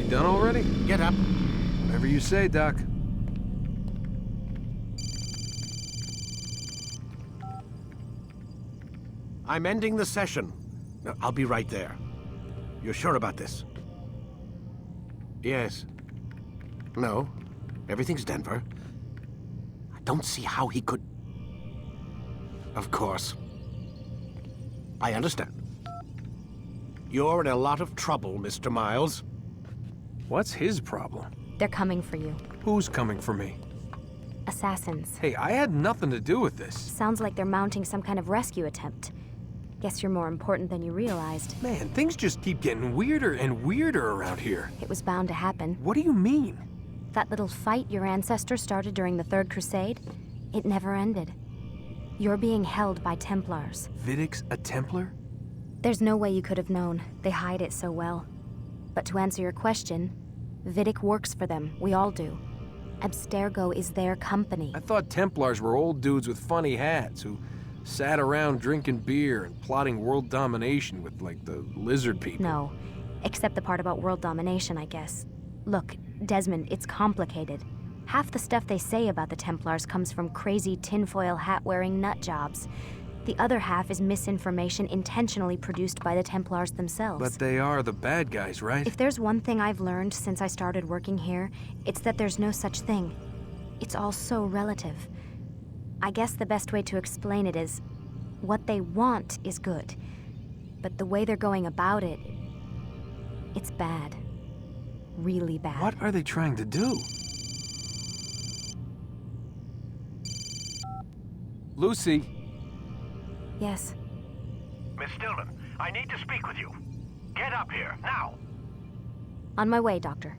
Done already? Get up. Whatever you say, Doc. I'm ending the session. I'll be right there. You're sure about this? Yes. No. Everything's Denver. I don't see how he could... Of course. I understand. You're in a lot of trouble, Mr. Miles. What's his problem? They're coming for you. Who's coming for me? Assassins. Hey, I had nothing to do with this. Sounds like they're mounting some kind of rescue attempt. Guess you're more important than you realized. Man, things just keep getting weirder and weirder around here. It was bound to happen. What do you mean? That little fight your ancestors started during the Third Crusade, it never ended. You're being held by Templars. Vidic's a Templar? There's no way you could have known. They hide it so well. But to answer your question, Vidic works for them. We all do. Abstergo is their company. I thought Templars were old dudes with funny hats who sat around drinking beer and plotting world domination with, like, the lizard people. No. Except the part about world domination, I guess. Look, Desmond, it's complicated. Half the stuff they say about the Templars comes from crazy tinfoil hat-wearing nut jobs. The other half is misinformation intentionally produced by the Templars themselves. But they are the bad guys, right? If there's one thing I've learned since I started working here, it's that there's no such thing. It's all so relative. I guess the best way to explain it is, what they want is good. But the way they're going about it, it's bad. Really bad. What are they trying to do? Lucy. Yes. Miss Stillman, I need to speak with you. Get up here, now! On my way, Doctor.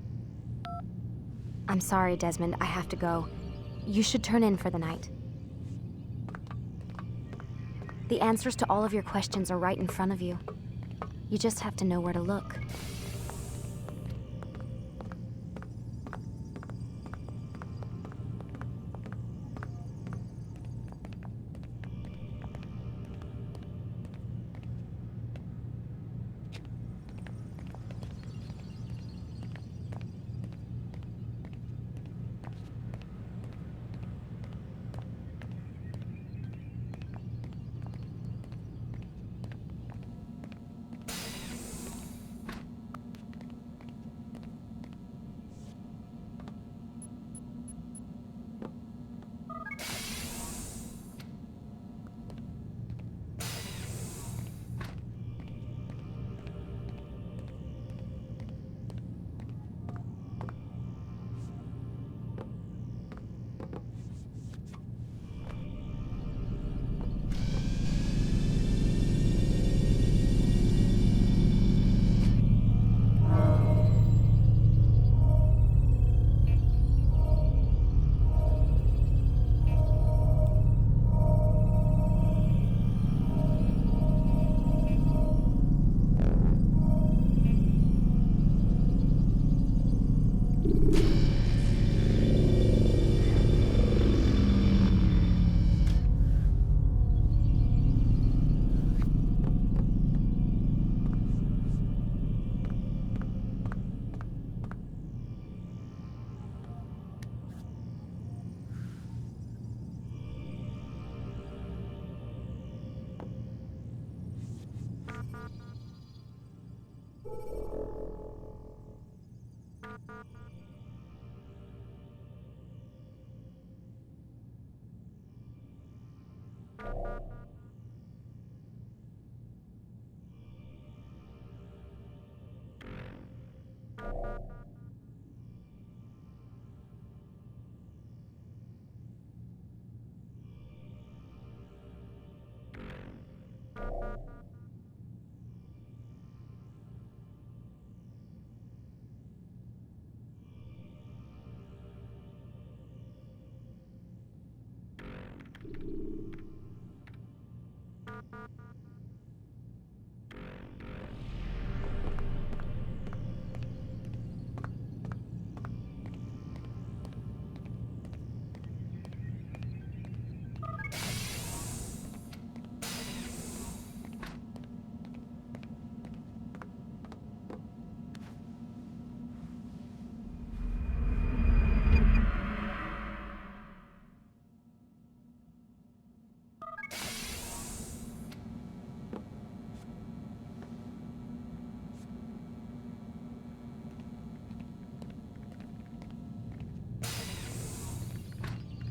I'm sorry, Desmond. I have to go. You should turn in for the night. The answers to all of your questions are right in front of you. You just have to know where to look.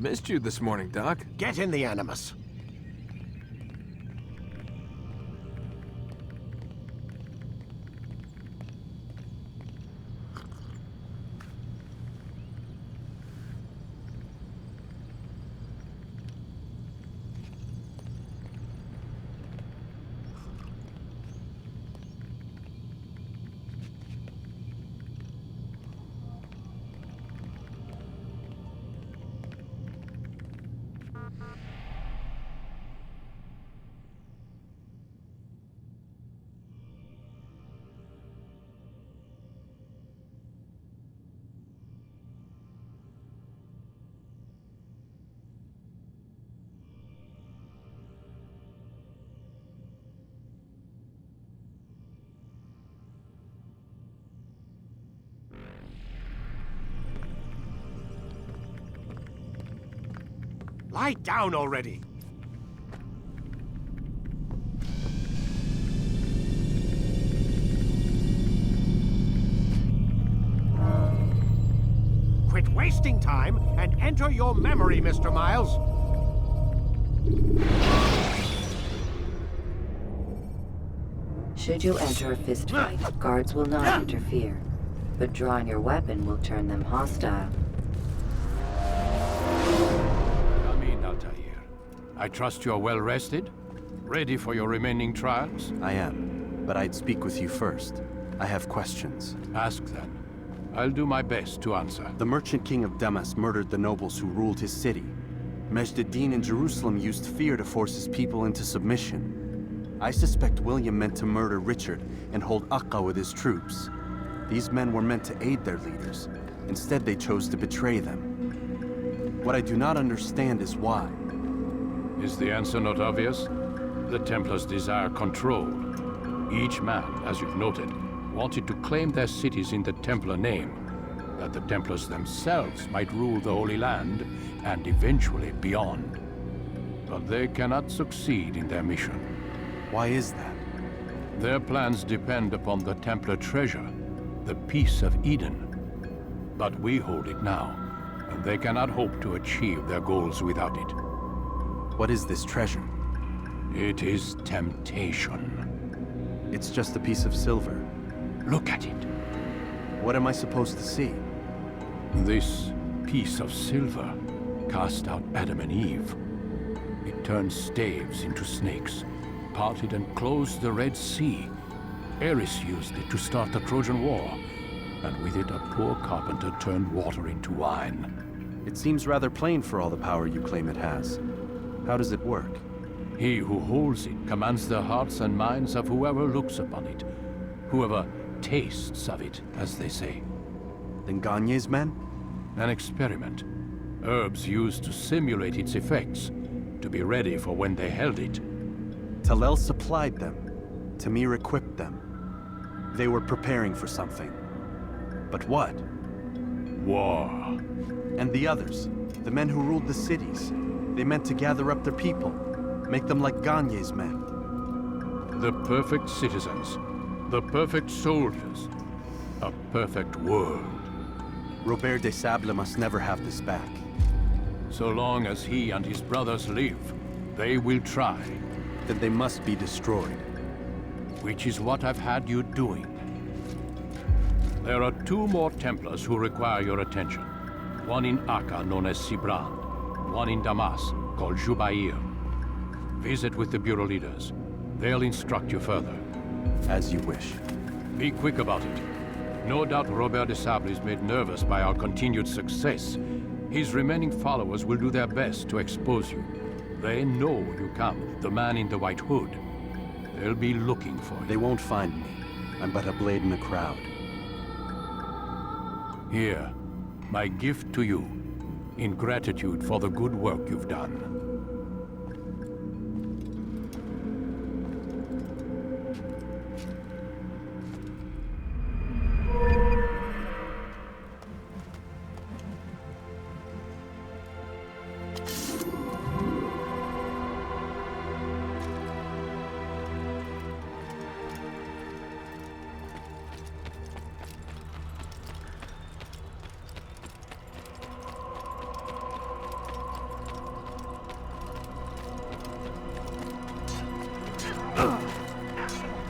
Missed you this morning, Doc. Get in the Animus. Lie down already! Quit wasting time and enter your memory, Mr. Miles. Should you enter a fistfight, guards will not interfere, but drawing your weapon will turn them hostile. Come in, Altair. I trust you're well rested? Ready for your remaining trials? I am, but I'd speak with you first. I have questions. Ask then. I'll do my best to answer. The merchant king of Damas murdered the nobles who ruled his city. Majd ad-Din in Jerusalem used fear to force his people into submission. I suspect William meant to murder Richard and hold Akka with his troops. These men were meant to aid their leaders. Instead, they chose to betray them. What I do not understand is why. Is the answer not obvious? The Templars desire control. Each man, as you've noted, wanted to claim their cities in the Templar name, that the Templars themselves might rule the Holy Land, and eventually beyond. But they cannot succeed in their mission. Why is that? Their plans depend upon the Templar treasure, the Peace of Eden. But we hold it now, and they cannot hope to achieve their goals without it. What is this treasure? It is temptation. It's just a piece of silver. Look at it. What am I supposed to see? This piece of silver cast out Adam and Eve. It turned staves into snakes, parted and closed the Red Sea. Ares used it to start the Trojan War, and with it a poor carpenter turned water into wine. It seems rather plain for all the power you claim it has. How does it work? He who holds it commands the hearts and minds of whoever looks upon it, whoever tastes of it, as they say. Then Gagne's men? An experiment. Herbs used to simulate its effects, to be ready for when they held it. Talel supplied them. Tamir equipped them. They were preparing for something. But what? War. And the others, the men who ruled the cities, they meant to gather up their people, make them like Gagne's men. The perfect citizens, the perfect soldiers, a perfect world. Robert de Sable must never have this back. So long as he and his brothers live, they will try. Then they must be destroyed. Which is what I've had you doing. There are 2 more Templars who require your attention. One in Akka, known as Sibran. One in Damas, called Jubair. Visit with the Bureau leaders. They'll instruct you further. As you wish. Be quick about it. No doubt Robert de Sable is made nervous by our continued success. His remaining followers will do their best to expose you. They know you come, the man in the white hood. They'll be looking for you. They won't find me. I'm but a blade in the crowd. Here, my gift to you, in gratitude for the good work you've done.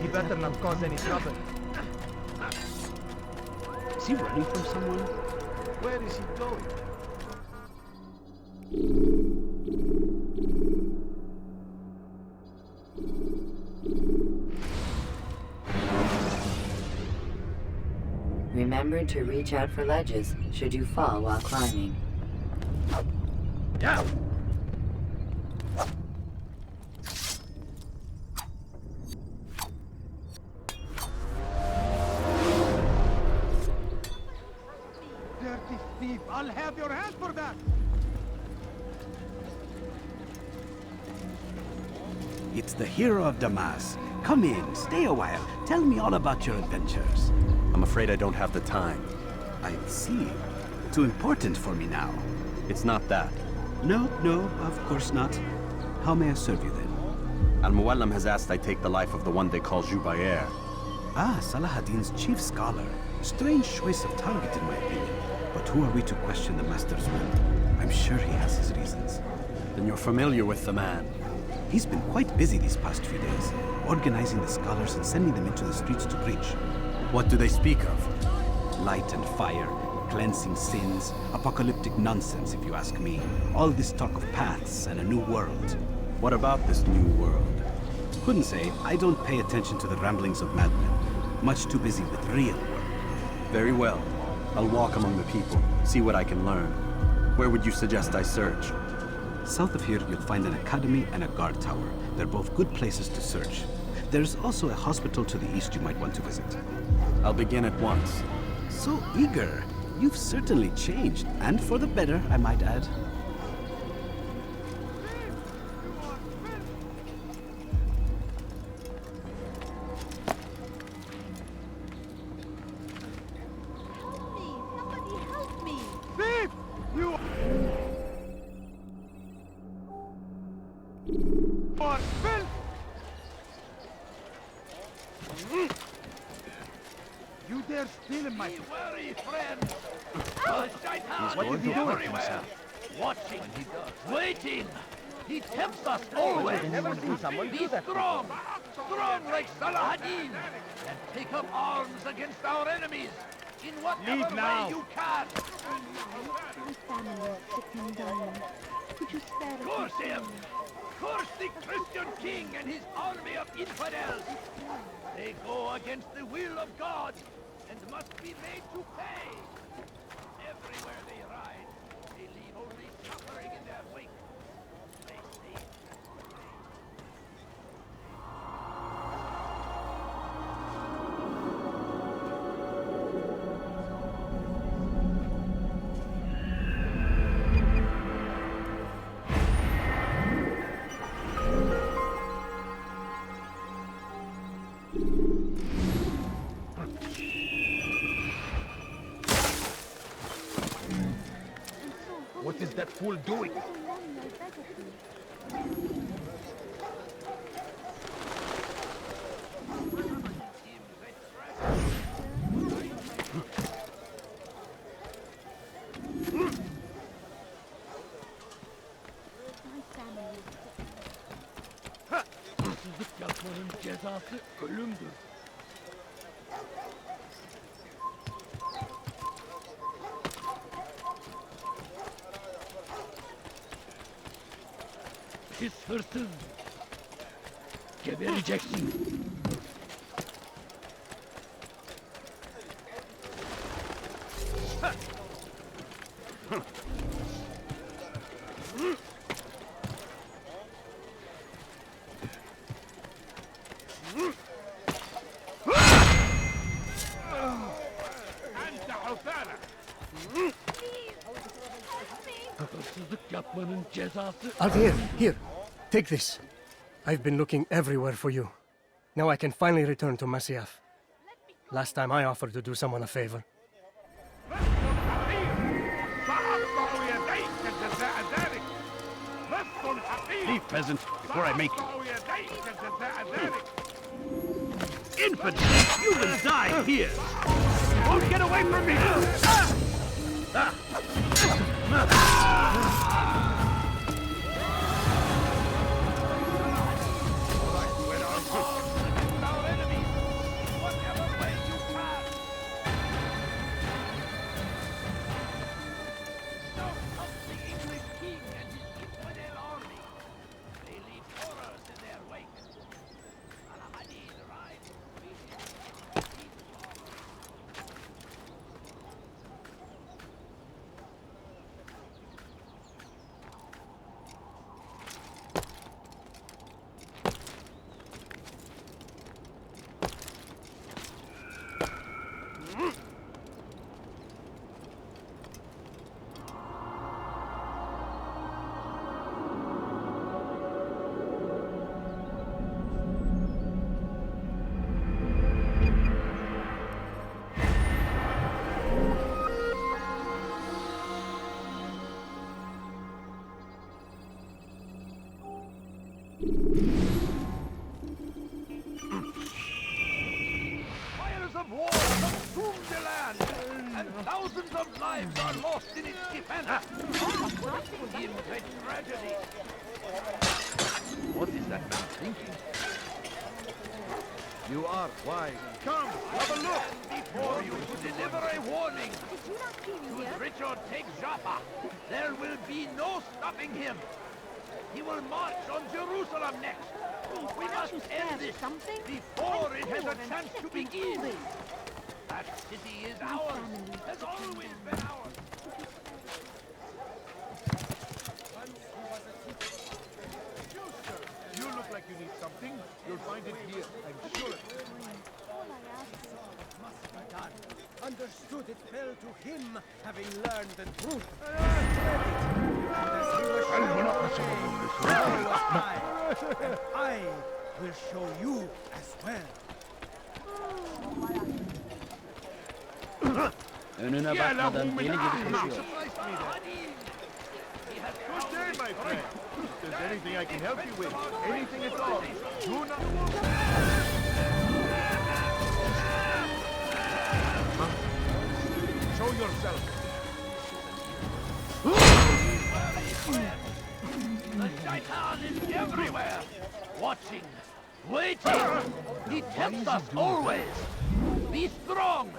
He better not cause any trouble. Is he running from someone? Where is he going? Remember to reach out for ledges should you fall while climbing. Yeah! Dirty thief! I'll have your hand for that! It's the hero of Damas. Come in, stay a while. Tell me all about your adventures. I'm afraid I don't have the time. I see. Too important for me now. It's not that. No, of course not. How may I serve you then? Al-Muallim has asked I take the life of the one they call Jubair. Ah, Salahadin's chief scholar. Strange choice of target in my opinion. But who are we to question the master's will? I'm sure he has his reasons. Then you're familiar with the man. He's been quite busy these past few days, organizing the scholars and sending them into the streets to preach. What do they speak of? Light and fire, cleansing sins, apocalyptic nonsense if you ask me. All this talk of paths and a new world. What about this new world? Couldn't say. I don't pay attention to the ramblings of madmen. Much too busy with real work. Very well. I'll walk among the people, see what I can learn. Where would you suggest I search? South of here, you'll find an academy and a guard tower. They're both good places to search. There's also a hospital to the east you might want to visit. I'll begin at once. So eager. You've certainly changed, and for the better, I might add. Thief! You are filth! You dare steal in my... Worry, friend. What is he doing to himself? Watching, waiting. He tempts us always. I've never seen someone Be do that. strong, strong like Salahadin, and take up arms against our enemies in whatever Leave now. way you can. My family is sick and dying. Could you spare us? Curse him! Curse the Christian king and his army of infidels! They go against the will of God and must be made to pay. Everywhere they ride, they leave only suffering in their wake. They say... What is that fool doing? Hırsızlık yapmanın cezası ölümdür. Pis hırsız! Gebereceksin! Hırsızlık yapmanın cezası... Altair, here. Take this. I've been looking everywhere for you. Now I can finally return to Masyaf. Last time I offered to do someone a favor. Leave, peasant, before I make you. Infidel! You will die here! You won't get away from me! Fires of war consume the land, and thousands of lives are lost in its defense. In great tragedy. What is that man thinking? You are wise. Come, have a look! Before you to deliver a warning. Should Richard take Jaffa, there will be no stopping him. He will march on Jerusalem next. We must end this before it has a chance to begin. That city is ours. Has always been ours. You look like you need something. You'll find it here, I'm sure. Must be done. Understood it fell to him, having learned the truth. I will show you as well. Önüne bakmadan deli gibi koşuyor. Good day, my friend. If there's anything I can help you with, anything at all, do not... Show yourself. The Shaitan is everywhere, watching, waiting. He tempts us always. Be strong,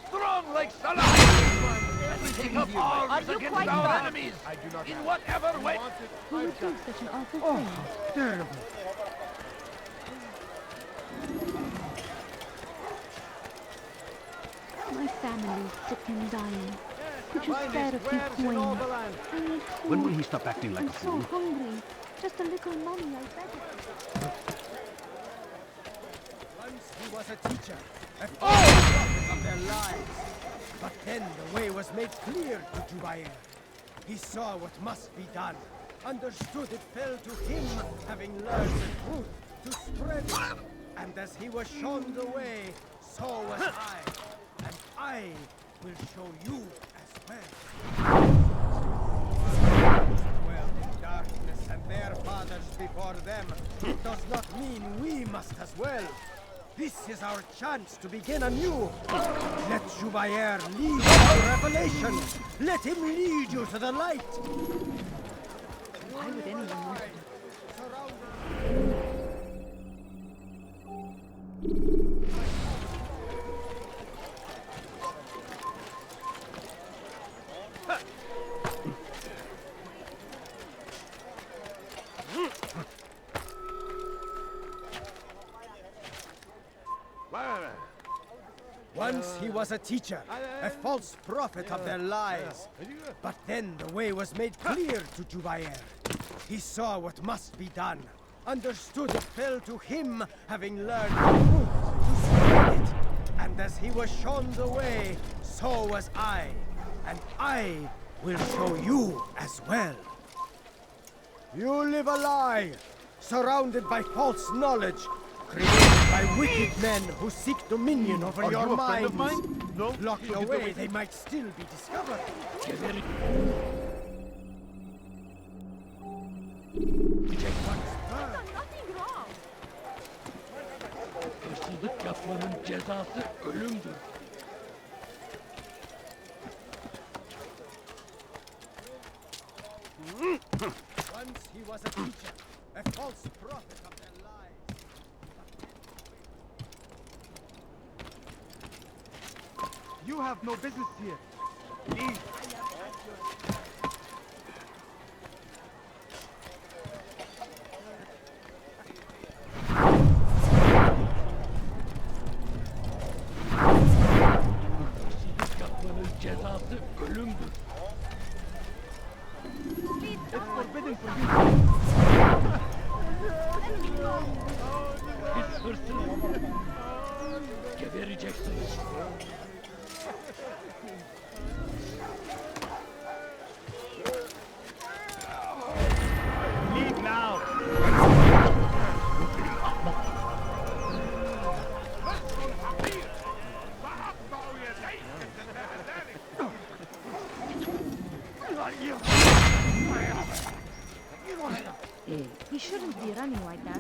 strong like Salah. And take up arms against our enemies in whatever way. Who would do such an awful thing? Terrible. My family is sick and dying. Could you spare a few coins? I need food. When will he stop acting like a fool? I'm so hungry. Just a little money, I beg of you. Once he was a teacher, a prophet of their lives. But then the way was made clear to Jubair. He saw what must be done. Understood it fell to him, having learned the truth, to spread it. And as he was shown the way, so was I. And I will show you as well. Dwelled in darkness and their fathers before them. It does not mean we must as well. This is our chance to begin anew. Let Jubair lead you to revelation. Let him lead you to the light. Why would anyone want to? Once he was a teacher, a false prophet of their lies. But then the way was made clear to Jubair. He saw what must be done. Understood it fell to him, having learned the truth, to spread it. And as he was shown the way, so was I. And I will show you as well. You live a lie, surrounded by false knowledge, created by wicked men who seek dominion over your minds. No? Locked away, they might still be discovered. Nothing wrong. Hırsızlık yapmanın cezası ölümdür. Once he was a teacher, a false prophet of their lies. You have no business here. Leave. Hırsızlık yapmanın cezası ölümdür. It's forbidden for you. Siz hırsız. Gebereceksiniz. He shouldn't be running like that.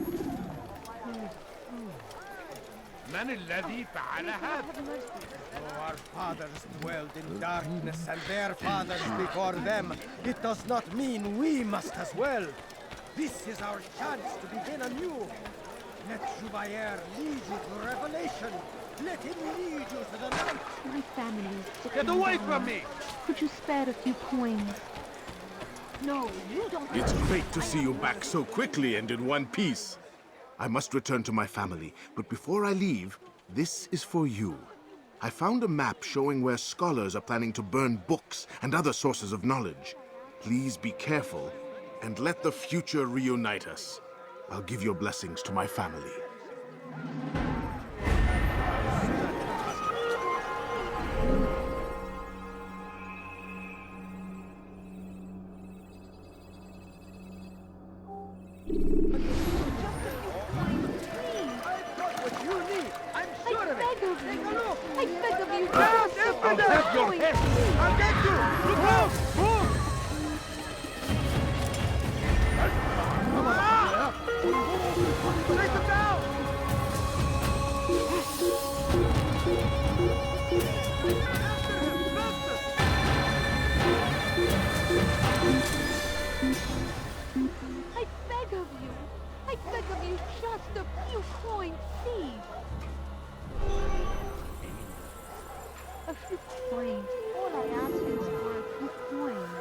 من الذي فعل هذا؟ Oh, our fathers dwelled in darkness and their fathers before them. It does not mean we must as well. This is our chance to begin anew. Let Jubair lead you to revelation. Let him lead you to the light. My family is sick. Get away from me! Could you spare a few coins? No, you don't. It's great to see you back so quickly and in one piece. I must return to my family, but before I leave, this is for you. I found a map showing where scholars are planning to burn books and other sources of knowledge. Please be careful, and let the future reunite us. I'll give your blessings to my family. I beg of you, I'll have your head! I'll get you! Look out! Move! Take them down! I beg of you, just a few coins, please. A few coins. All I ask is for a few coins.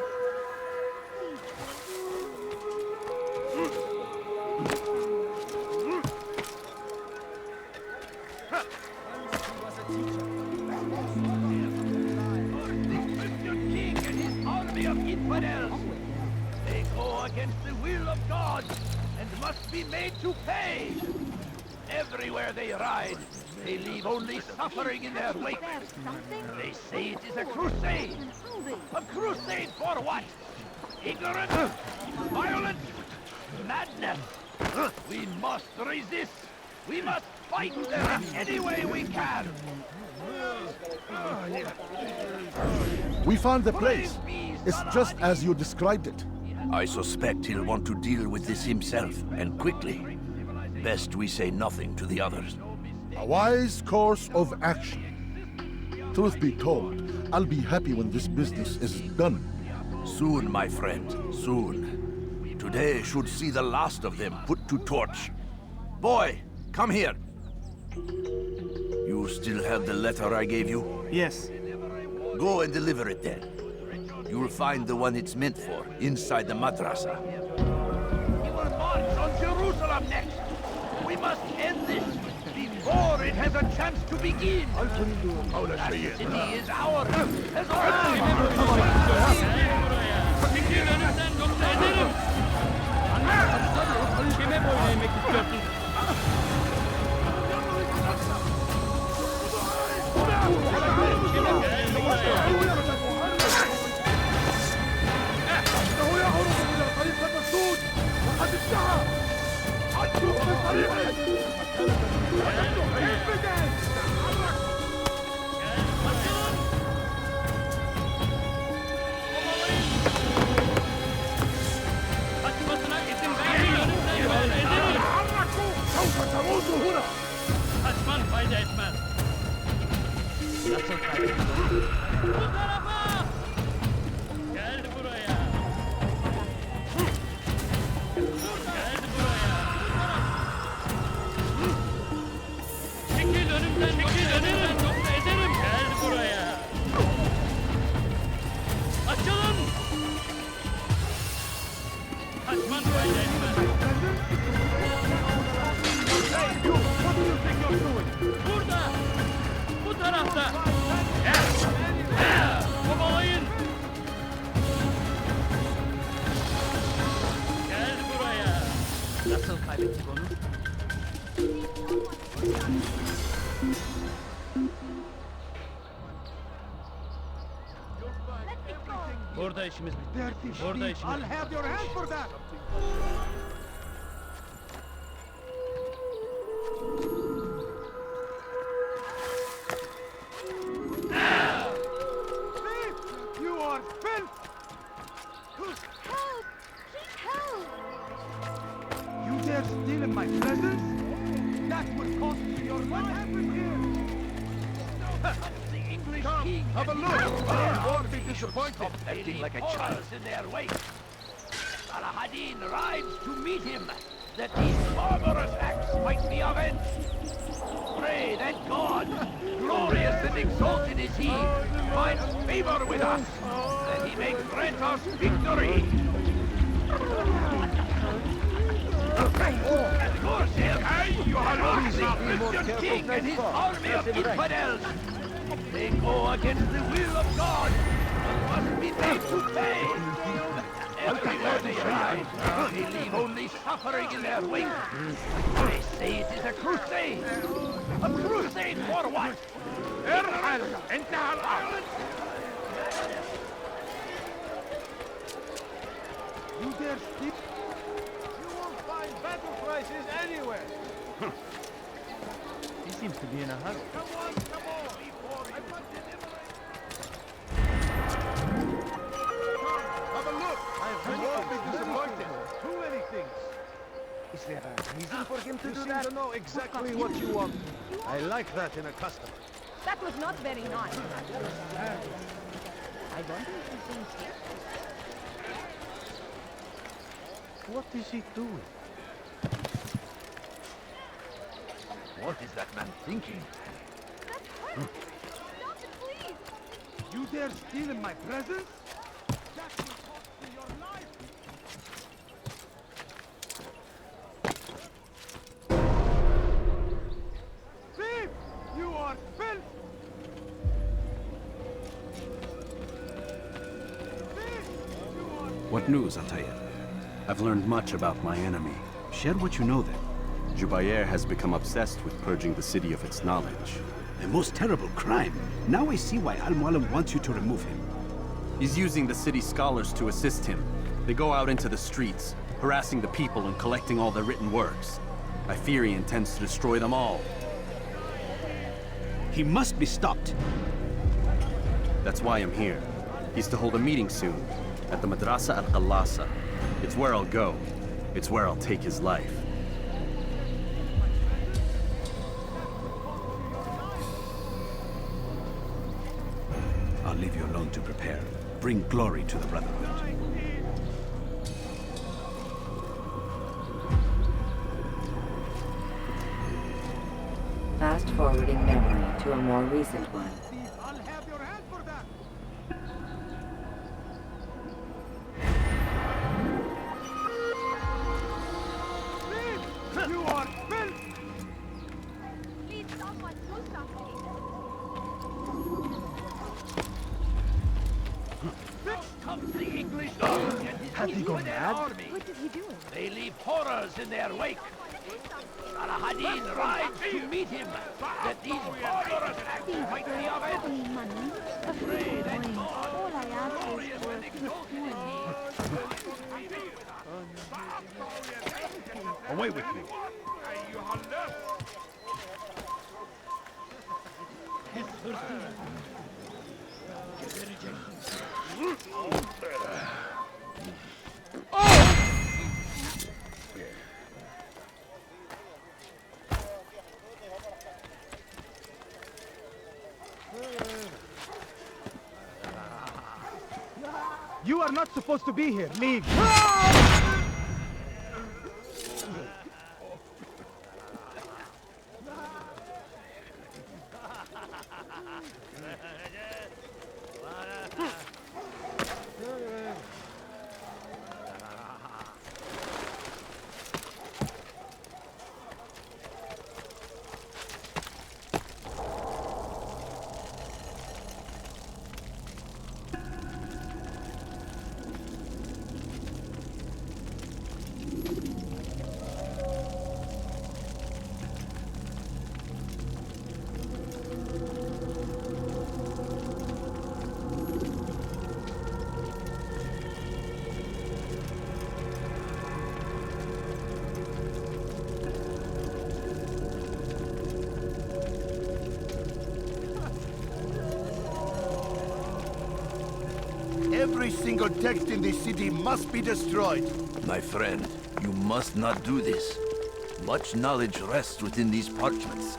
The Christian king and his army of infidels. They go against the will of God and must be made to pay. Everywhere they ride, they leave only suffering in their wake. They say it is a crusade. A crusade for what? Ignorance? Violence? Madness? We must resist. We must fight them any way we can. We found the place. It's just as you described it. I suspect he'll want to deal with this himself, and quickly. Best we say nothing to the others. A wise course of action. Truth be told, I'll be happy when this business is done. Soon, my friend, soon. Today should see the last of them put to torch. Boy, come here. You still have the letter I gave you? Yes. Go and deliver it then. You'll find the one it's meant for, inside the madrasa. He will march on Jerusalem next. We must end this before it has a chance to begin. That city is ours. As Kaçman fayda etmez. Nasıl kaybettin? Bu tarafa! Gel buraya. Gel buraya. Çekil önümden, çekil önümden. Yoksa ederim. Gel buraya. Açılın! Kaçman fayda etmez. Burada! Bu tarafta! Kovalayın! Gel buraya! Nasıl kaybettik onu? Burada işimiz bitti. Burada işimiz bitti. I'll have your hand for that! Help! Please help! dare steal in my presence? That would cost you your life. What happened here? The English king. Have a look. You won't be disappointed. Acting like a child in their wake. Al-Hadin rides to meet him, that these barbarous acts might be avenged. Pray that God, glorious and exalted is He, finds favor with us, that He may grant us victory. Of course, you are the Christian king and his army of infidels. They go against the will of God and must be made to pay. Everywhere they ride, they leave only suffering in their wake. They say it is a crusade. A crusade for what? ارحل انتهى الامر. You dare steal? You won't find battle prices anywhere. He seems to be in a hurry. Come on, come on. I must deliver. Have a look. You won't be disappointed. Too many things. Is there a reason for him to You do seem that? to know exactly what you want. I like that in a customer. That was not very nice. I wonder if he's sincere. What is he doing? What is that man thinking? Stop it, please! You dare steal in my presence? That will cost you your life! Thief! You are filth! What news, Altair? I've learned much about my enemy. Share what you know then. Jubair has become obsessed with purging the city of its knowledge. A most terrible crime. Now I see why Al-Mualim wants you to remove him. He's using the city scholars to assist him. They go out into the streets, harassing the people and collecting all their written works. I fear he intends to destroy them all. He must be stopped. That's why I'm here. He's to hold a meeting soon, at the Madrasa al-Qallasa. It's where I'll go. It's where I'll take his life. I'll leave you alone to prepare. Bring glory to the Brotherhood. Fast-forwarding memory to a more recent one. I'll have your hand for that! Thief! You are filth! Please, someone do something. Comes the English army and his Has he gone mad? army. What did he do? They leave horrors in their wake. Al-Hadin rides to meet him, that these barbarous acts might be avenged. Any money? A free coin. All I ask is for a quick coin. Away with you. You are not supposed to be here. Leave. Every single text in this city must be destroyed. My friend, you must not do this. Much knowledge rests within these parchments,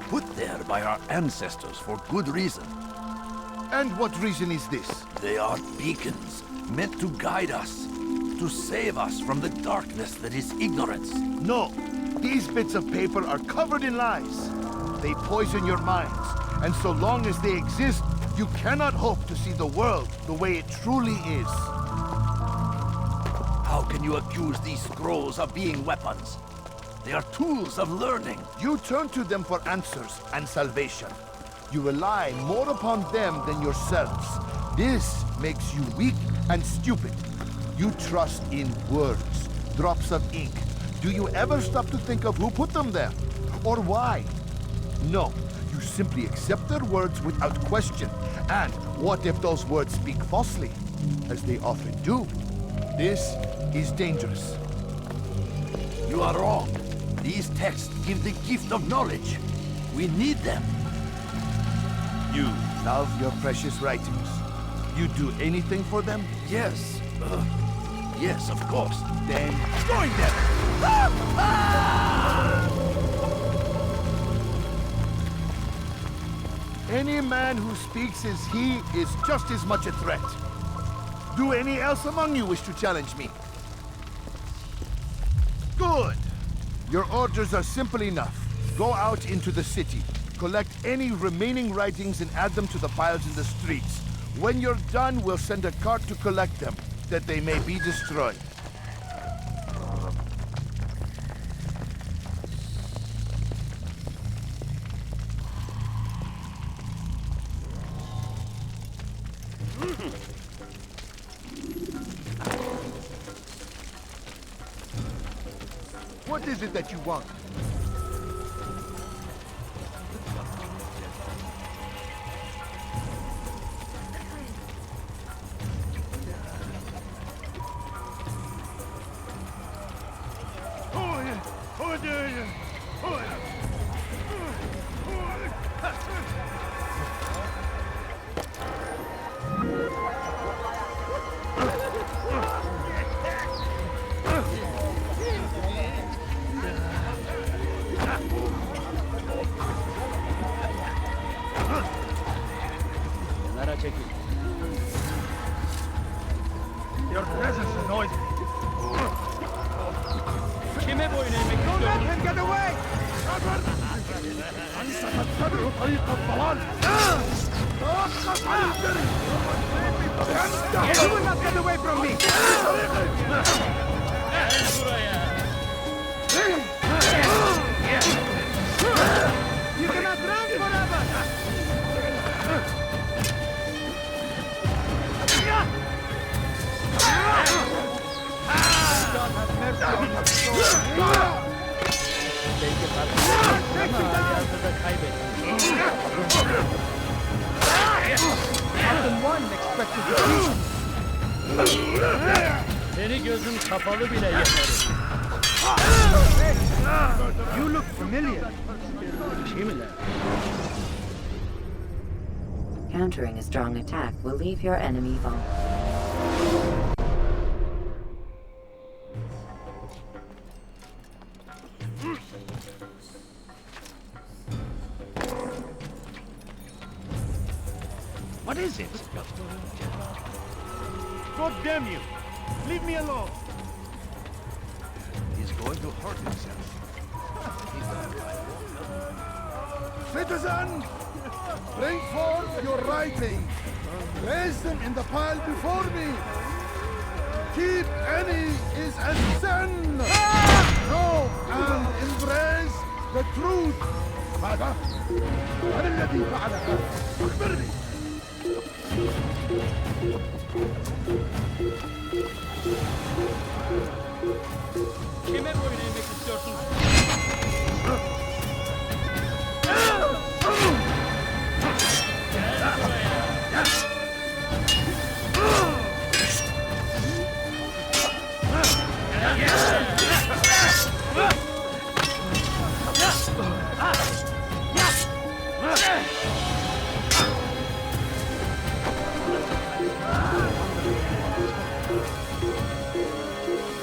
put there by our ancestors for good reason. And what reason is this? They are beacons, meant to guide us, to save us from the darkness that is ignorance. No, these bits of paper are covered in lies. They poison your minds, and so long as they exist, you cannot hope to see the world the way it truly is. How can you accuse these scrolls of being weapons? They are tools of learning. You turn to them for answers and salvation. You rely more upon them than yourselves. This makes you weak and stupid. You trust in words, drops of ink. Do you ever stop to think of who put them there? Or why? No, you simply accept their words without question. And what if those words speak falsely? As they often do. This is dangerous. You are wrong. These texts give the gift of knowledge. We need them. You love your precious writings. You do anything for them? Yes. Yes, of course. Then join them! Any man who speaks as he is just as much a threat. Do any else among you wish to challenge me? Good. Your orders are simple enough. Go out into the city. Collect any remaining writings and add them to the piles in the streets. When you're done, we'll send a cart to collect them, that they may be destroyed. What is it that you want? Your presence annoys me. Don't let him get away! You will not get away from me! You cannot run forever! God have mercy on your soul! Take him down! Captain 1 expected to see. Seni gözüm kapalı bile yeterim. You look familiar. Countering a strong attack will leave your enemy vulnerable. What is it? God damn you! Leave me alone! He's going to hurt himself. Citizen, bring forth your writing. Place them in the pile before me. Keep any is a sin. Know and embrace the truth. ماذا؟ من الذي فعل هذا؟ أخبرني. Kime boyun eğmek istiyorsun?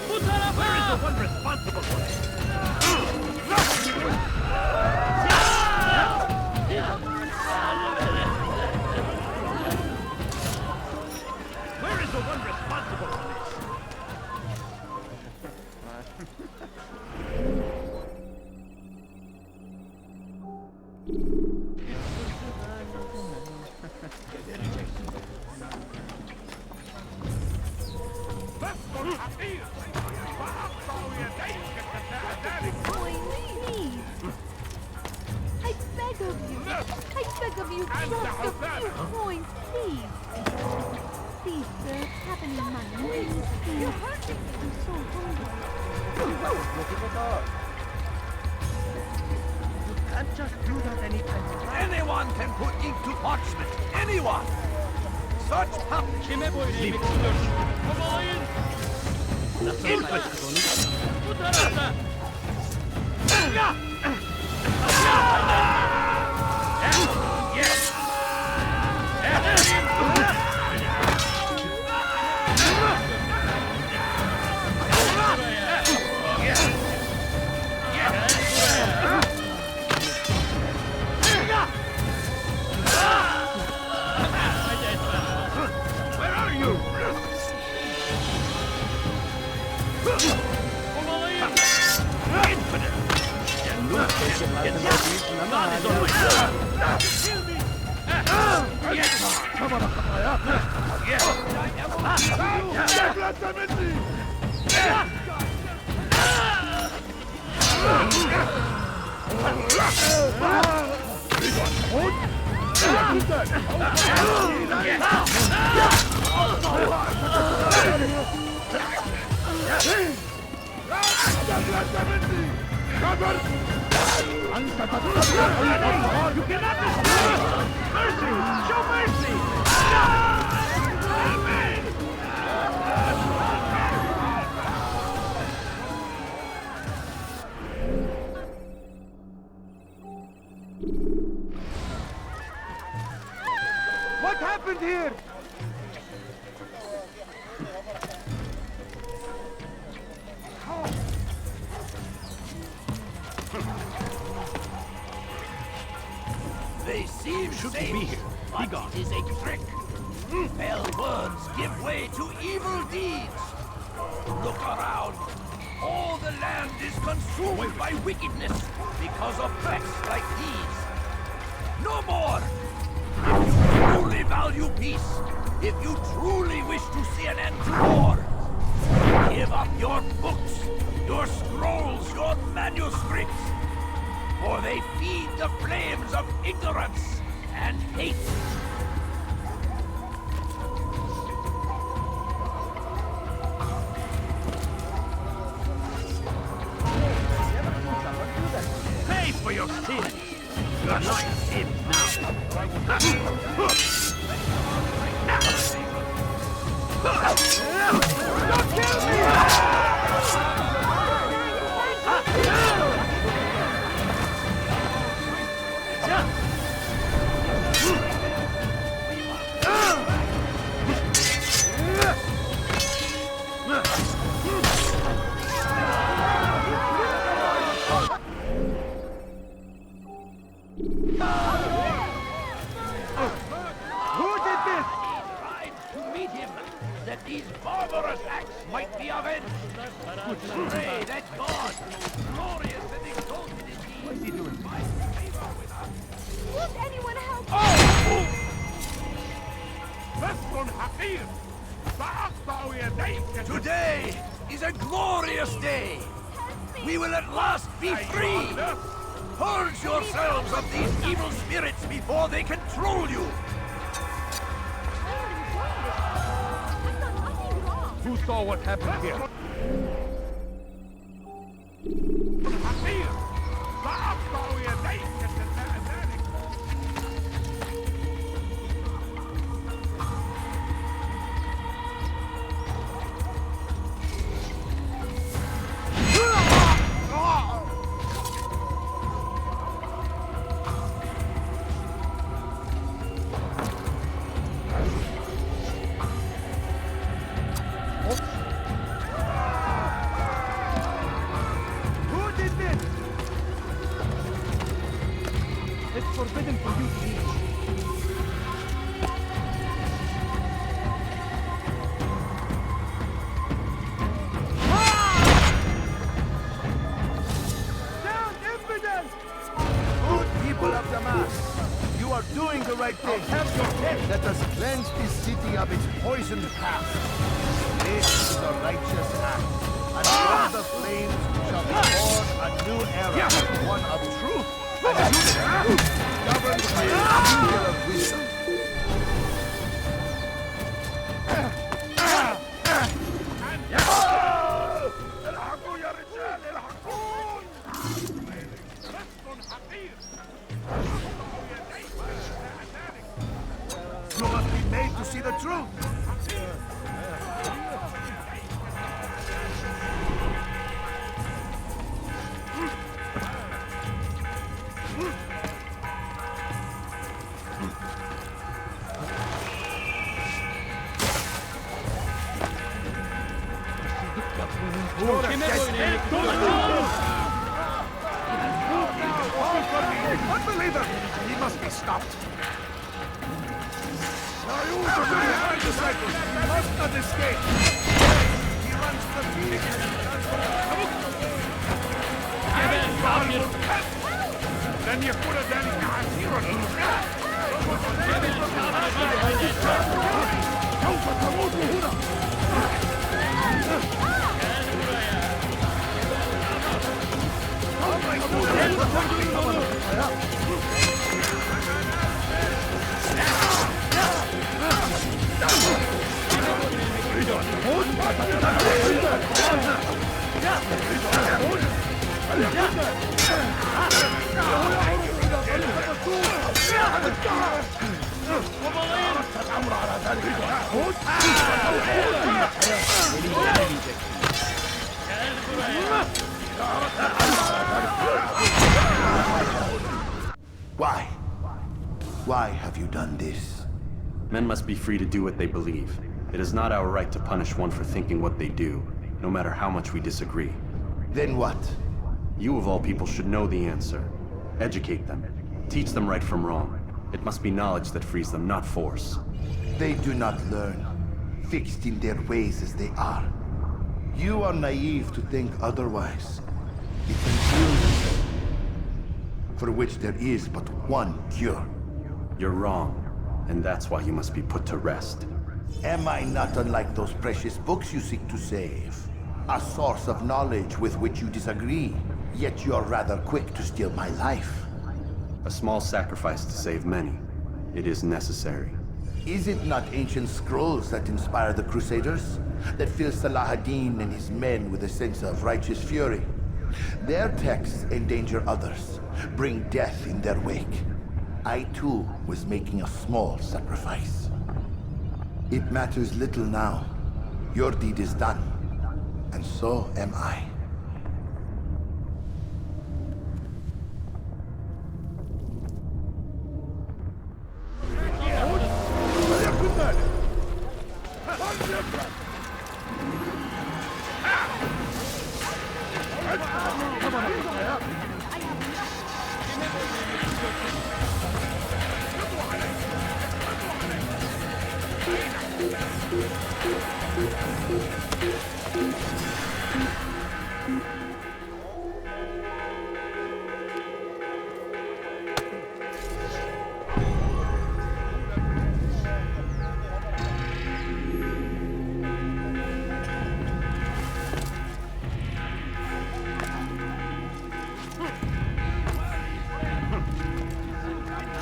Bu tarafa! you just a few coins, please? Please, sir, have any money, please. You're hurting me. I'm so hungry. You can't just do that anytime. Anyone can put ink to parchment. Anyone. Such public. Kime böyle bitiriyorsun? Kovalayın. Bu tarafta. Where are you? Kovalayın. Infidel. You cannot destroy! Mercy! Show mercy! What happened here? They seem safe, be here. but it is a trick. Fell words give way to evil deeds. Look around. All the land is consumed by wickedness because of threats like these. No more! If you truly value peace, if you truly wish to see an end to war, give up your books, your scrolls, your manuscripts, for they feed the flames of ignorance and hate. Pay for your sins. You're not in Don't kill me! Who did this? Tried to meet him, that these barbarous acts might be avenged. Pray that God, glorious and exalted is he, what is he doing? Find favor with us. Won't anyone help? Today is a glorious day. We will at last be free. Purge yourselves of these evil spirits before they control you. Who saw what happened here? forbidden for you to reach. Down, infidels! Good people of Damas, you are doing the right thing. Have your head. Let us cleanse this city of its poisoned past. This is a righteous act. And from the flames shall be born a new era, one of truth and unity, governed by an angel of stopped. Now you my disciples, you must not escape. He runs the field then you put it down. Why? Why have you done this? Men must be free to do what they believe. It is not our right to punish one for thinking what they do, no matter how much we disagree. Then what? You of all people should know the answer. Educate them. Teach them right from wrong. It must be knowledge that frees them, not force. They do not learn, fixed in their ways as they are. You are naive to think otherwise. It's an illness for which there is but one cure. You're wrong, and that's why you must be put to rest. Am I not unlike those precious books you seek to save? A source of knowledge with which you disagree, yet you are rather quick to steal my life. A small sacrifice to save many. It is necessary. Is it not ancient scrolls that inspire the Crusaders? That fill Salah ad-Din and his men with a sense of righteous fury? Their texts endanger others, bring death in their wake. I too was making a small sacrifice. It matters little now. Your deed is done, and so am I.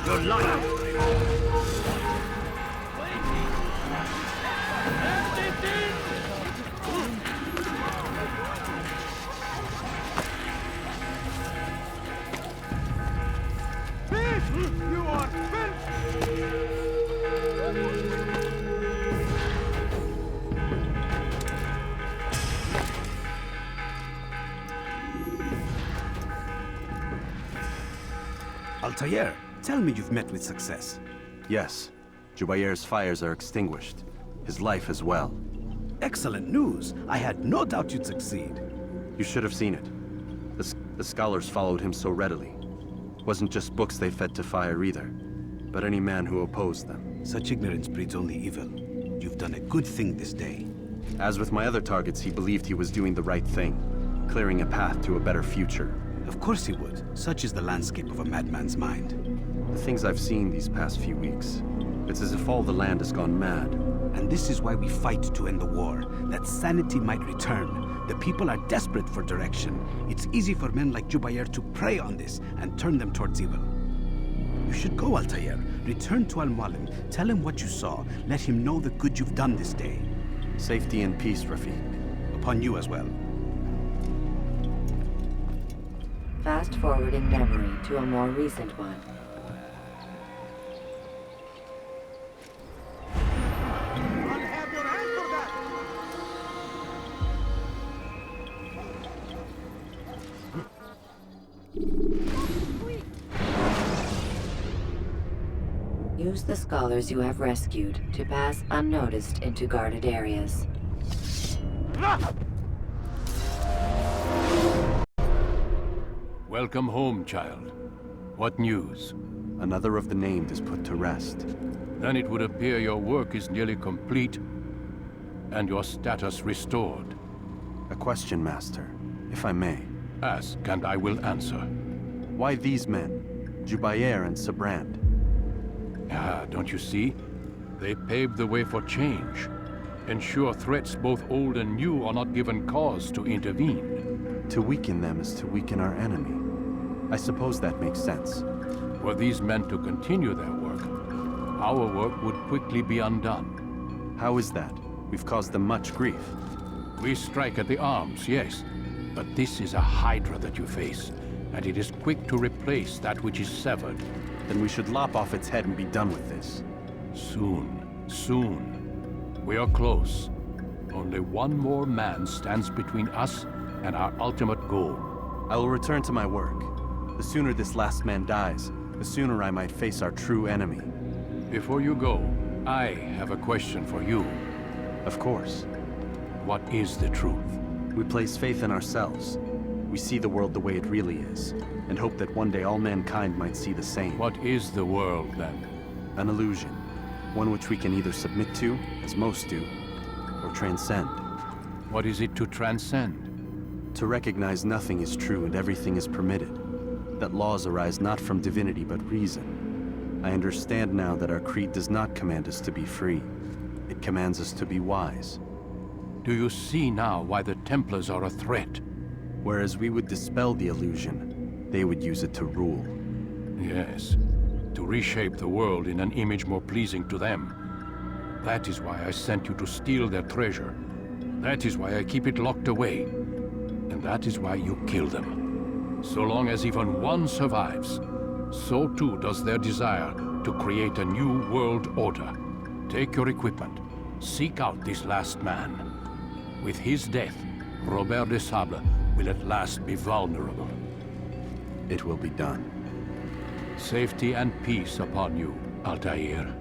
You're lying. You are Altair, tell me you've met with success. Yes. Jubair's fires are extinguished. His life as well. Excellent news. I had no doubt you'd succeed. You should have seen it. The scholars followed him so readily. Wasn't just books they fed to fire either, but any man who opposed them. Such ignorance breeds only evil. You've done a good thing this day. As with my other targets, he believed he was doing the right thing, clearing a path to a better future. Of course he would. Such is the landscape of a madman's mind. The things I've seen these past few weeks, it's as if all the land has gone mad. And this is why we fight to end the war, that sanity might return. The people are desperate for direction. It's easy for men like Jubair to prey on this and turn them towards evil. You should go, Altair. Return to Al-Mualim. Tell him what you saw. Let him know the good you've done this day. Safety and peace, Rafiq. Upon you as well. Fast forwarding memory to a more recent one. Use the scholars you have rescued to pass unnoticed into guarded areas. Welcome home, child. What news? another of the named is put to rest. Then it would appear your work is nearly complete, and your status restored. A question, Master, if I may. Ask, and I will answer. Why these men, Jubayer and Sabrand? Ah, don't you see? They paved the way for change. Ensure threats both old and new are not given cause to intervene. To weaken them is to weaken our enemy. I suppose that makes sense. Were these men to continue their work, our work would quickly be undone. How is that? We've caused them much grief. We strike at the arms, yes. But this is a hydra that you face, and it is quick to replace that which is severed. Then we should lop off its head and be done with this. Soon, soon. We are close. Only one more man stands between us and our ultimate goal. I will return to my work. The sooner this last man dies, the sooner I might face our true enemy. Before you go, I have a question for you. Of course. What is the truth? We place faith in ourselves. We see the world the way it really is, and hope that one day all mankind might see the same. What is the world, then? An illusion. One which we can either submit to, as most do, or transcend. What is it to transcend? To recognize nothing is true and everything is permitted. That laws arise not from divinity but reason. I understand now that our creed does not command us to be free. It commands us to be wise. Do you see now why the Templars are a threat? Whereas we would dispel the illusion, they would use it to rule. Yes, to reshape the world in an image more pleasing to them. That is why I sent you to steal their treasure. That is why I keep it locked away. And that is why you kill them. So long as even one survives, so too does their desire to create a new world order. Take your equipment. Seek out this last man. With his death, Robert de Sable will at last be vulnerable. It will be done. Safety and peace upon you, Altair.